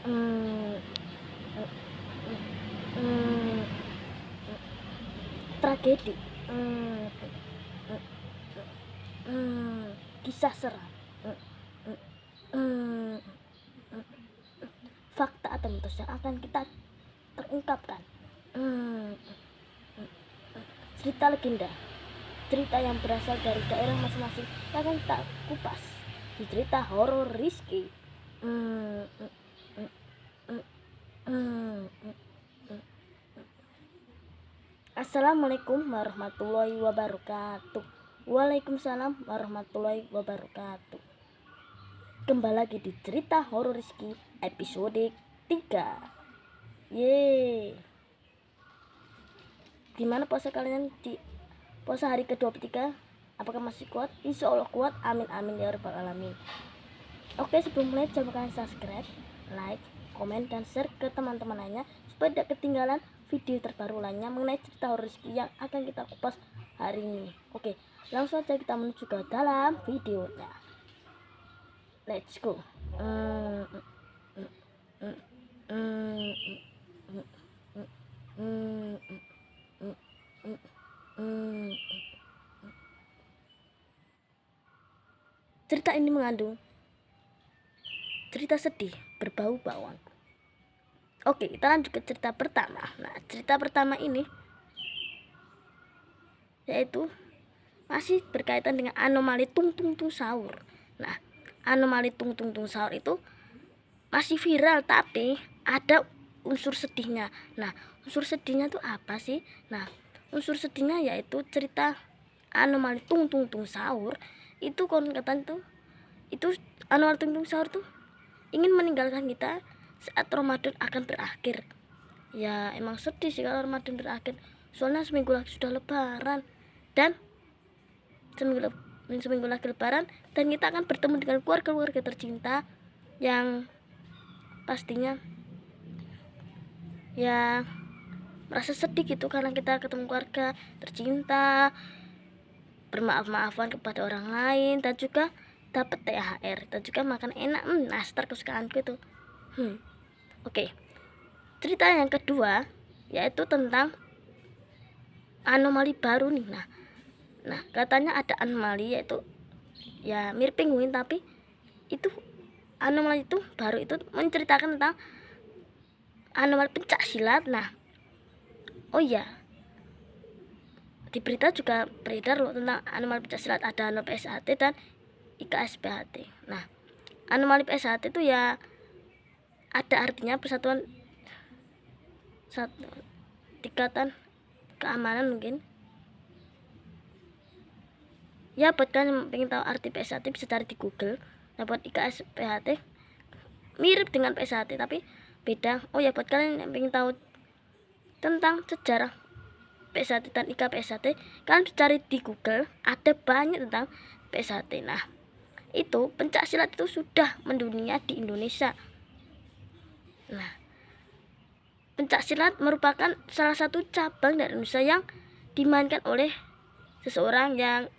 Hmm, hmm, tragedi, hmm, hmm, kisah seram, hmm, fakta atau mitos yang akan kita terungkapkan, hmm, cerita legenda, cerita yang berasal dari daerah masing-masing yang akan kita kupas di cerita horor Rizky. Hmm, Assalamualaikum warahmatullahi wabarakatuh. Waalaikumsalam warahmatullahi wabarakatuh. Kembali lagi di cerita horor Rizky episode 3. Yeay. Gimana puasa kalian di puasa hari ke-23? Apakah masih kuat? Insya Allah kuat. Amin amin ya rabbal alamin. Oke, sebelum mulai jangan lupa kalian subscribe, like, komen, dan share ke teman-teman lainnya supaya tidak ketinggalan video terbaru lainnya mengenai cerita horor Rizky yang akan kita kupas hari ini. Oke, langsung saja kita menuju ke dalam videonya. Let's go. Cerita ini mengandung cerita sedih berbau bawang. Oke, kita lanjut ke cerita pertama. Nah, cerita pertama ini yaitu masih berkaitan dengan anomali tung tung tung sahur. Nah, anomali tung tung tung sahur itu masih viral tapi ada unsur sedihnya. Nah, unsur sedihnya itu apa sih? Nah, unsur sedihnya yaitu cerita anomali tung tung tung sahur itu konon katanya itu anomali tung tung sahur tuh ingin meninggalkan kita saat Ramadan akan berakhir. Ya emang sedih sih kalau Ramadan berakhir, soalnya seminggu lagi sudah lebaran dan seminggu lagi lebaran dan kita akan bertemu dengan keluarga tercinta yang pastinya ya merasa sedih gitu karena kita ketemu keluarga tercinta, bermaaf-maafan kepada orang lain, dan juga dapat THR dan juga makan enak, nastar kesukaanku itu. Oke, cerita yang kedua yaitu tentang anomali baru nih. Nah katanya ada anomali yaitu ya mirip penguin tapi itu anomali itu baru itu menceritakan tentang anomali pencak silat. Nah, oh iya, di berita juga beredar loh tentang anomali pencak silat, ada anomali PSHT dan IKSPHT. Nah, anomali PSHT itu ya ada artinya persatuan tingkatan keamanan mungkin. Ya buat kalian yang pengen tahu arti PSHT bisa cari di Google. Nah buat IKSPHT mirip dengan PSHT tapi beda. Oh ya buat kalian yang pengen tahu tentang sejarah PSHT dan IKPSHT, kalian bisa cari di Google, ada banyak tentang PSHT. Nah itu pencak silat itu sudah mendunia di Indonesia. Nah, pencak silat merupakan salah satu cabang dari Indonesia yang dimainkan oleh seseorang yang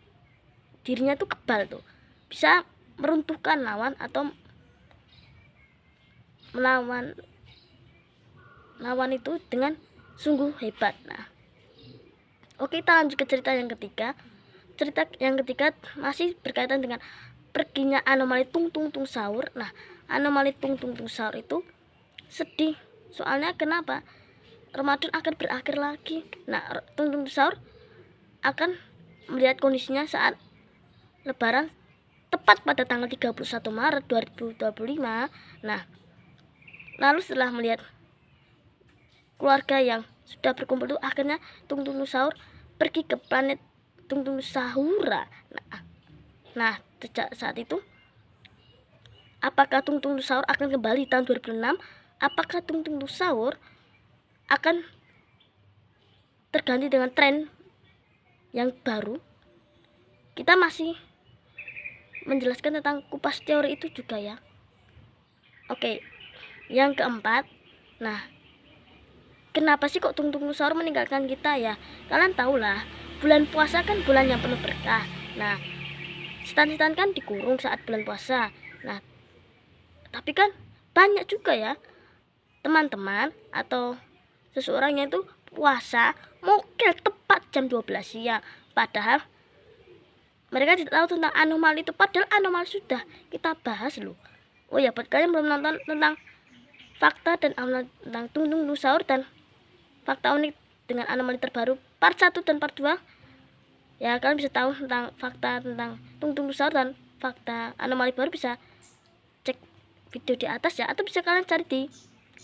dirinya tuh kebal tuh, bisa meruntuhkan lawan atau melawan lawan itu dengan sungguh hebat. Nah, oke kita lanjut ke cerita yang ketiga. Cerita yang ketiga masih berkaitan dengan perginya anomali tung tung tung sahur. Nah, anomali tung tung tung sahur itu sedih. Soalnya kenapa? Ramadan akan berakhir lagi. Nah, tung tung tung sahur akan melihat kondisinya saat lebaran tepat pada tanggal 31 Maret 2025. Nah, lalu setelah melihat keluarga yang sudah berkumpul itu akhirnya tung tung tung sahur pergi ke planet tung tung sahura. Nah, sejak saat itu apakah tung tung sahur akan kembali tahun 2006? Apakah tung tung sahur akan terganti dengan tren yang baru? Kita masih menjelaskan tentang kupas teori itu juga ya. Oke, yang keempat. Nah, kenapa sih kok tung tung sahur meninggalkan kita ya? Kalian tahu lah, bulan puasa kan bulan yang penuh berkah. Nah, setan-setan kan dikurung saat bulan puasa. Nah, tapi kan banyak juga ya teman-teman atau seseorang yang itu puasa mokel tepat jam 12 siang, padahal mereka tidak tahu tentang anomali itu, padahal anomali sudah kita bahas loh. Oh ya, buat kalian belum nonton tentang fakta dan anomali tentang Tung Tung Sahur dan fakta unik dengan anomali terbaru part 1 dan part 2, ya kalian bisa tahu tentang fakta tentang Tung Tung Sahur dan fakta anomali baru, bisa cek video di atas ya, atau bisa kalian cari di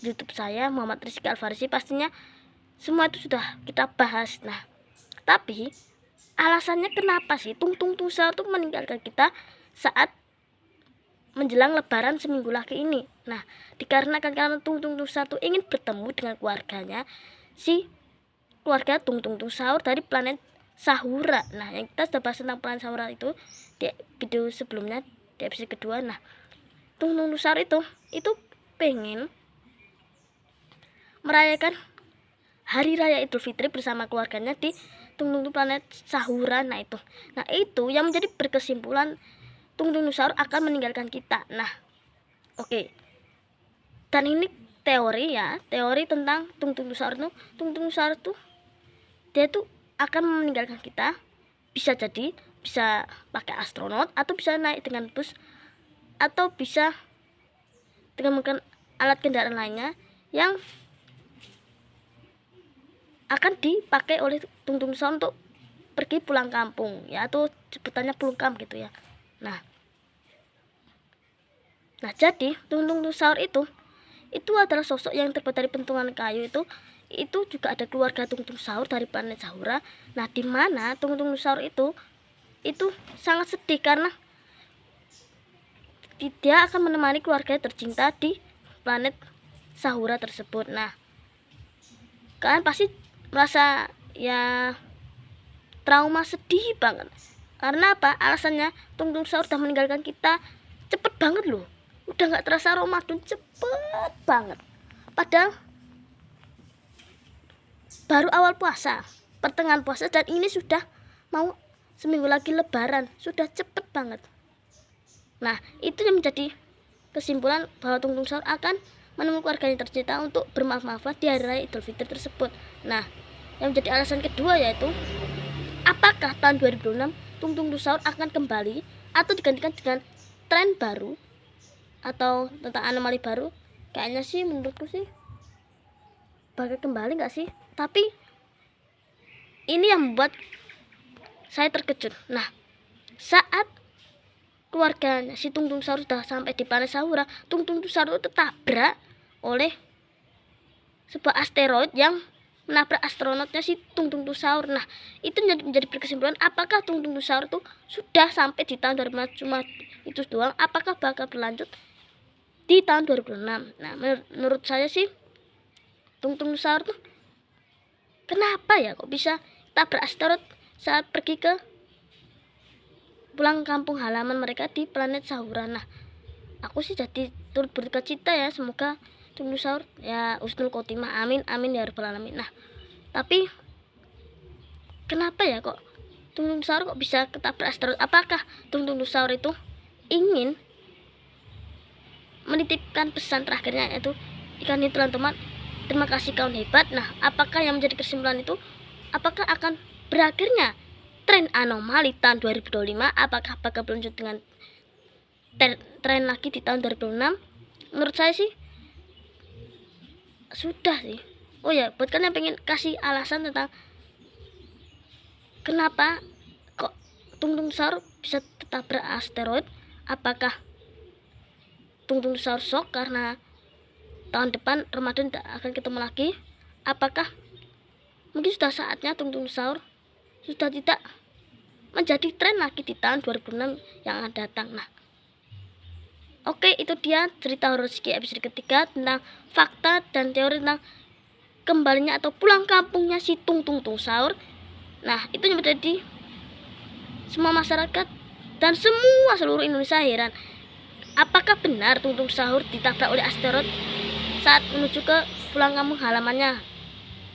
YouTube saya Muhammad Rizky Alfarisi, pastinya semua itu sudah kita bahas. Nah, tapi alasannya kenapa sih Tung Tung Sahur itu meninggalkan kita saat menjelang lebaran seminggu lagi ini? Nah, dikarenakan karena Tung Tung Sahur ingin bertemu dengan keluarganya, si keluarga Tung Tung Sahur dari planet Sahura. Nah, yang kita sudah bahas tentang planet Sahura itu di video sebelumnya, di episode kedua. Nah, Tung Tung Sahur itu pengen merayakan hari raya Idul Fitri bersama keluarganya di Tung Tung planet Sahura. Nah itu yang menjadi berkesimpulan Tung Tung Sahur akan meninggalkan kita. Nah, oke. Dan ini teori ya, teori tentang Tung Tung Sahur itu. Tung Tung Sahur itu dia tuh akan meninggalkan kita, bisa jadi bisa pakai astronot, atau bisa naik dengan bus, atau bisa dengan menggunakan alat kendaraan lainnya yang akan dipakai oleh Tung Tung Sahur untuk pergi pulang kampung ya, atau sebutannya pulkam gitu ya. Nah jadi Tung Tung Sahur itu adalah sosok yang terbuat dari pentungan kayu. Itu juga ada keluarga Tung Tung Sahur dari planet Sahura. Nah, di mana Tung Tung Sahur itu sangat sedih karena dia akan menemani keluarga tercinta di planet Sahura tersebut. Nah, kalian pasti merasa ya trauma, sedih banget. Karena apa? Alasannya Tung Tung Sahur udah meninggalkan kita cepet banget loh. Udah gak terasa Ramadan, cepet banget. Padahal baru awal puasa, pertengahan puasa, dan ini sudah mau seminggu lagi lebaran, sudah cepet banget. Nah, itu yang menjadi kesimpulan bahwa Tung Tung Sahur akan menemui keluarganya tercinta untuk bermaaf-maafan di hari raya Idul Fitri tersebut. Nah, yang menjadi alasan kedua yaitu apakah tahun 2006 Tung Tung Sahur akan kembali atau digantikan dengan tren baru atau tentang anomali baru? Kayaknya sih menurutku sih bakal kembali nggak sih? Tapi ini yang membuat saya terkejut. Nah, saat keluarganya si Tung Tung Sahur sudah sampai di planet Sahura, Tung Tung Sahur itu tertabrak oleh sebuah asteroid yang menabrak astronotnya si Tung Tung Sahur. Nah, itu menjadi berkesimpulan apakah Tung Tung Sahur itu sudah sampai di tahun 2006 cuma itu doang, apakah bakal berlanjut di tahun 2006. Nah, menurut saya sih Tung Tung Sahur tuh kenapa ya kok bisa tabrak asteroid saat pergi ke pulang kampung halaman mereka di planet Sahura. Nah, aku sih jadi turut berduka cita ya, semoga Tung Tung Sahur ya husnul khotimah, amin amin ya rabbal alamin. Nah, tapi kenapa ya kok Tung Tung Sahur kok bisa ketabrak asteroid? Apakah Tung Tung Sahur itu ingin menitipkan pesan terakhirnya, yaitu ikan itu teman-teman, terima kasih kawan hebat. Nah, apakah yang menjadi kesimpulan itu? Apakah akan berakhirnya tren anomali tahun 2025? Apakah bakal berlanjut dengan tren lagi di tahun 2006? Menurut saya sih sudah sih. Oh ya, buat kalian yang pengen kasih alasan tentang kenapa kok Tung Tung Sahur bisa tertabrak asteroid, apakah Tung Tung Sahur shock karena tahun depan Ramadan tidak akan ketemu lagi? Apakah mungkin sudah saatnya Tung Tung Sahur sudah tidak menjadi tren lagi di tahun 2006 yang akan datang? Nah, oke, itu dia cerita horor Rizky episode ketiga tentang fakta dan teori tentang kembalinya atau pulang kampungnya si Tung Tung Sahur. Nah, itu yang menjadi semua masyarakat dan seluruh Indonesia heran. Apakah benar Tung Tung Sahur ditabrak oleh asteroid saat menuju ke pulang kampung halamannya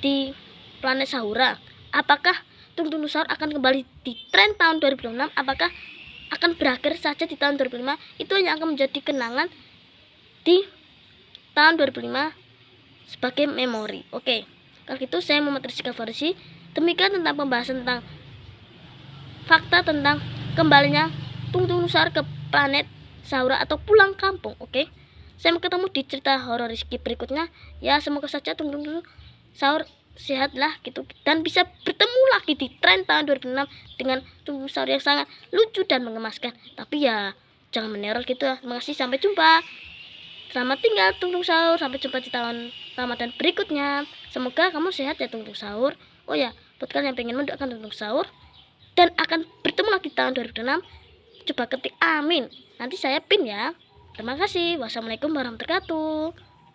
di planet Sahura? Apakah Tung Tung Sahur akan kembali di tren tahun 2006? Apakah akan berakhir saja di tahun 2005? Itu yang akan menjadi kenangan di tahun 2005 sebagai memori. Oke, kalau gitu saya Muhammad Rizky Farisi. Demikian tentang pembahasan tentang fakta tentang kembalinya Tung Tung Sahur ke planet Zahura atau pulang kampung. Oke, saya mau ketemu di cerita horor Rizky berikutnya. Ya, semoga saja Tung Tung Sahur sehatlah gitu dan bisa bertemu lagi di tren tahun 2006 dengan Tung Tung Sahur yang sangat lucu dan mengemaskan. Tapi ya jangan meneror gitu ya. Terima kasih, sampai jumpa. Selamat tinggal Tung Tung Sahur, sampai jumpa di tahun Ramadan berikutnya. Semoga kamu sehat ya Tung Tung Sahur. Oh ya, buat kalian yang pengen mendoakan Tung Tung Sahur dan akan bertemu lagi tahun 2006, coba ketik amin. Nanti saya pin ya. Terima kasih. Wassalamualaikum warahmatullahi wabarakatuh.